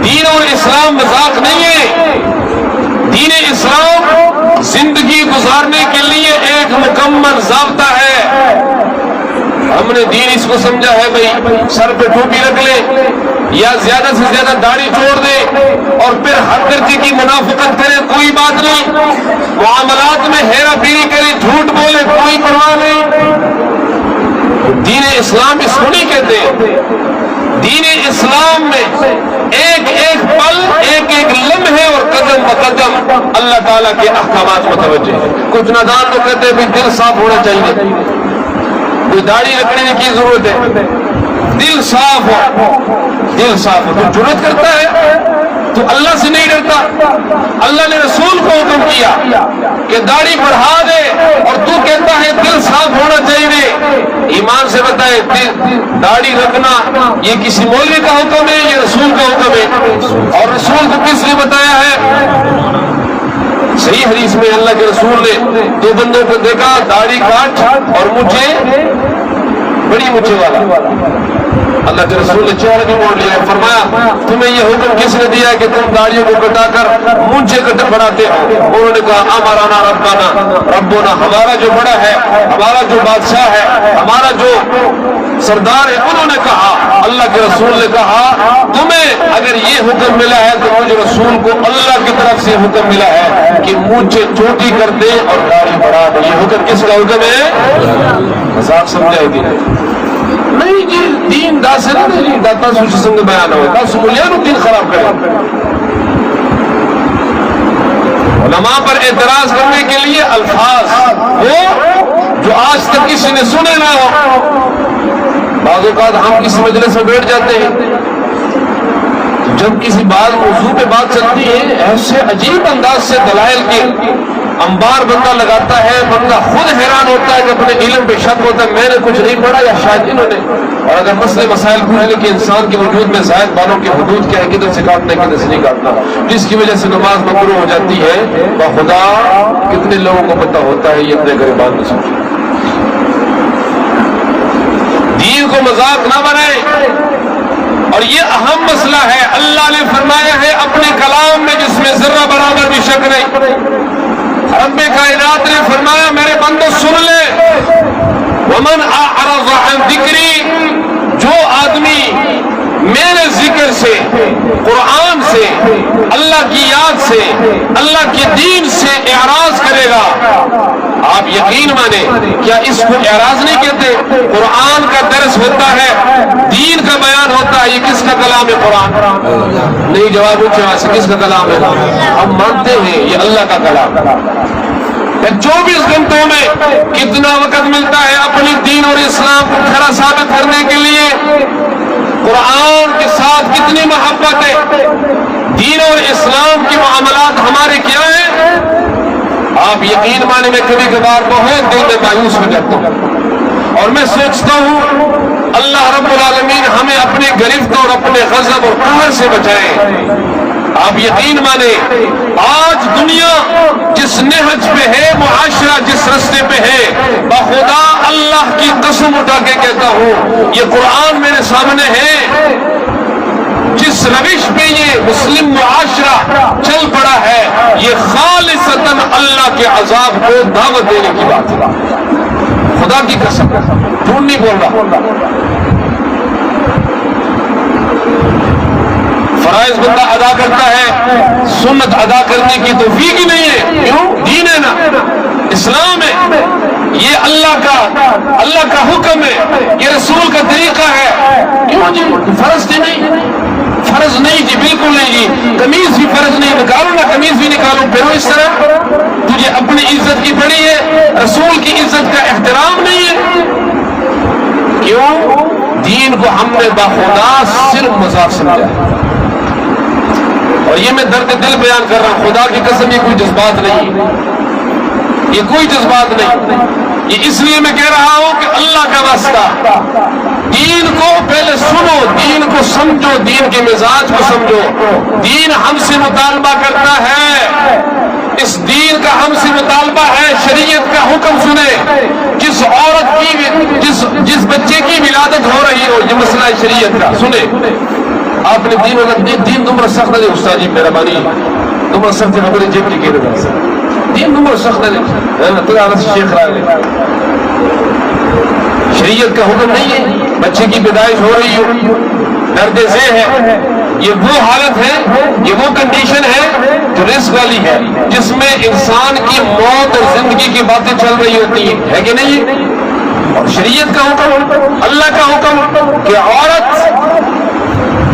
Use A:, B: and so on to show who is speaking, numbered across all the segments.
A: دین اور اسلام مذاق نہیں ہے. دین اسلام زندگی گزارنے کے لیے ایک مکمل ضابطہ ہے. ہم نے دین اس کو سمجھا ہے بھائی سر پہ ٹوپی رکھ لے یا زیادہ سے زیادہ داڑھی چھوڑ دے اور پھر ہر درجے کی منافقت کرے کوئی بات نہیں, معاملات میں ہیرا پھیری کرے, جھوٹ بولے کوئی پرواہ نہیں. دین اسلام اس کو نہیں کہتے. دین اسلام میں ایک ایک پل, ایک ایک لمحے اور قدم بقدم اللہ تعالیٰ کے احکامات متوجہ ہے. کچھ نادان لوگ کہتے ہیں کہ دل صاف ہونا چاہیے, کوئی داڑھی رکھنے کی ضرورت ہے, دل صاف ہو. دل صاف ہو تو جرأت کرتا ہے تو اللہ سے نہیں ڈرتا. اللہ نے رسول کو حکم کیا کہ داڑھی بڑھا دے اور تو کہتا ہے دل صاف ہونا چاہیے. ایمان سے بتائے داڑھی رکھنا یہ کسی مولوی کا حکم ہے, یہ رسول کا حکم ہے. اور رسول کو کس نے بتایا ہے؟ صحیح حدیث میں اللہ کے رسول نے دو بندوں کو دیکھا, داڑھی کاٹ اور مجھے بڑی مچھے والا. اللہ کے رسول نے چہرہ بھی موڑ لیا, فرمایا تمہیں یہ حکم کس نے دیا کہ تم داڑھیوں کو کٹا کر مونچھے بڑھاتے ہو؟ انہوں نے کہا امرنا ربنا, ربنا ہمارا جو بڑا ہے, ہمارا جو بادشاہ ہے, ہمارا جو سردار ہے. انہوں نے کہا, اللہ کے رسول نے کہا تمہیں اگر یہ حکم ملا ہے تو مجھے رسول کو اللہ کی طرف سے حکم ملا ہے کہ مونچھے چھوٹی کر دے اور داڑھی بڑھا دے. یہ حکم کس کا حکم ہے؟ مذاق سمجھائے گی نہیں جی. دین دا سے نہیں داتا سوچ سنگ بیان ہوئے دا سمولیانو دین خراب کرے. علماء پر اعتراض کرنے کے لیے الفاظ وہ جو آج تک کسی نے سنے نہ ہو. بعض اوقات ہم کسی مجلس میں بیٹھ جاتے ہیں, جب کسی بات موضوع پہ بات چلتی ہے ایسے عجیب انداز سے دلائل کے انبار بندہ لگاتا ہے, بندہ خود حیران ہوتا ہے کہ اپنے علم پہ شک ہوتا ہے میں نے کچھ نہیں پڑھا یا شاید انہوں نے. اور اگر مسئلے مسائل پوچھنے کہ انسان کے وجود میں زائد بالوں کی حدود کیا ہے, کدھر سے کاٹنا کدھر سے نہیں کاٹنا, جس کی وجہ سے نماز مکروہ ہو جاتی ہے. بخدا کتنے لوگوں کو پتہ ہوتا ہے, یہ اپنے غریبان میں سمجھے. دین کو مذاق نہ بنائے. اور یہ اہم مسئلہ ہے. اللہ نے فرمایا ہے اپنے کلام میں جس میں ذرہ برابر بھی شک نہیں. رب کائنات نے فرمایا میرے بندو سن لے, ومن اعرض عن ذکری, جو آدمی میرے ذکر سے, قرآن سے, اللہ کی یاد سے, اللہ کے دین سے اعراض کرے گا. آپ یقین مانیں, کیا اس کو اعراض نہیں کہتے؟ قرآن کا درس ہوتا ہے, دین کا بیان ہوتا ہے, یہ کس کا کلام ہے؟ قرآن نہیں. جواب اونچے وہاں سے کس کا کلام ہے؟ ہم مانتے ہیں یہ اللہ کا کلام. 24 گھنٹوں میں کتنا وقت ملتا ہے اپنی دین اور اسلام کو کھڑا ثابت کرنے کے لیے؟ قرآن کے ساتھ کتنی محبت ہے. دین اور اسلام کے معاملات ہمارے کیا ہیں؟ آپ یقین مانے میں کبھی کبھار بہت دل میں مایوس ہو جاتا ہوں اور میں سوچتا ہوں اللہ رب العالمین ہمیں اپنے گرفت اور اپنے غضب اور قہر سے بچائے. آپ یقین مانے آج دنیا جس نہج پہ ہے, معاشرہ جس رستے پہ ہے, بخدا اللہ کی قسم اٹھا کے کہتا ہوں یہ قرآن میرے سامنے ہے, جس روش پہ یہ مسلم معاشرہ چل پڑا ہے یہ خالصتاً اللہ کے عذاب کو دعوت دینے کی بات ہے. خدا کی قسم, جھوٹ نہیں بول رہا. فرائض بندہ ادا کرتا ہے, سنت ادا کرنے کی توفیق ہی نہیں ہے. کیوں؟ دین ہے نا, اسلام ہے, یہ اللہ کا حکم ہے, یہ رسول کا طریقہ ہے. کیوں جی فرض تھی نہیں؟ فرض نہیں جی, بالکل نہیں جی. قمیض بھی فرض نہیں, نکالو نا قمیض بھی نکالو, پھر اس طرح تجھے اپنی عزت کی پڑی ہے, رسول کی عزت کا احترام نہیں ہے. کیوں؟ دین کو ہم نے بخدا صرف مذاق سمجھا ہے. اور یہ میں درد دل بیان کر رہا ہوں, خدا کی قسم یہ کوئی جذبات نہیں, یہ کوئی جذبات نہیں. یہ اس لیے میں کہہ رہا ہوں کہ اللہ کا واسطہ دین کو پہلے سنو, دین کو سمجھو, دین کے مزاج کو سمجھو. دین ہم سے مطالبہ کرتا ہے, اس دین کا ہم سے مطالبہ ہے شریعت کا حکم سنے. جس عورت کی جس بچے کی ولادت ہو رہی ہو, یہ مسئلہ ہے شریعت کا, سنے. آپ نے دین تمہارا سخت ہے استاد جی مہربانی تمہارا سخت خبر جیب کی گیر دین تمہارا سخت ہے شیخ رائے شریعت کا حکم نہیں ہے بچے کی پیدائش ہو رہی ہو درد ذہ ہے یہ وہ حالت ہے یہ وہ کنڈیشن ہے جو رزق والی ہے جس میں انسان کی موت اور زندگی کی باتیں چل رہی ہوتی ہیں ہے کہ نہیں اور شریعت کا حکم اللہ کا حکم کہ عورت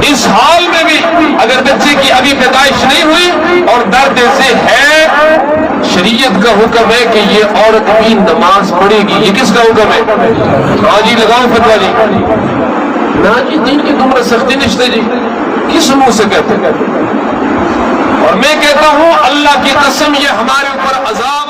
A: اس حال میں بھی اگر بچے کی ابھی پیدائش نہیں ہوئی اور درد سے ہے شریعت کا حکم ہے کہ یہ عورت بھی نماز پڑھے گی یہ کس کا حکم ہے ہاں جی لگاؤ فتوا جی نہ جی دین کی تمہارا سختی نشتے جی کس منہ سے کہتے ہیں اور میں کہتا ہوں اللہ کی قسم یہ ہمارے اوپر عذاب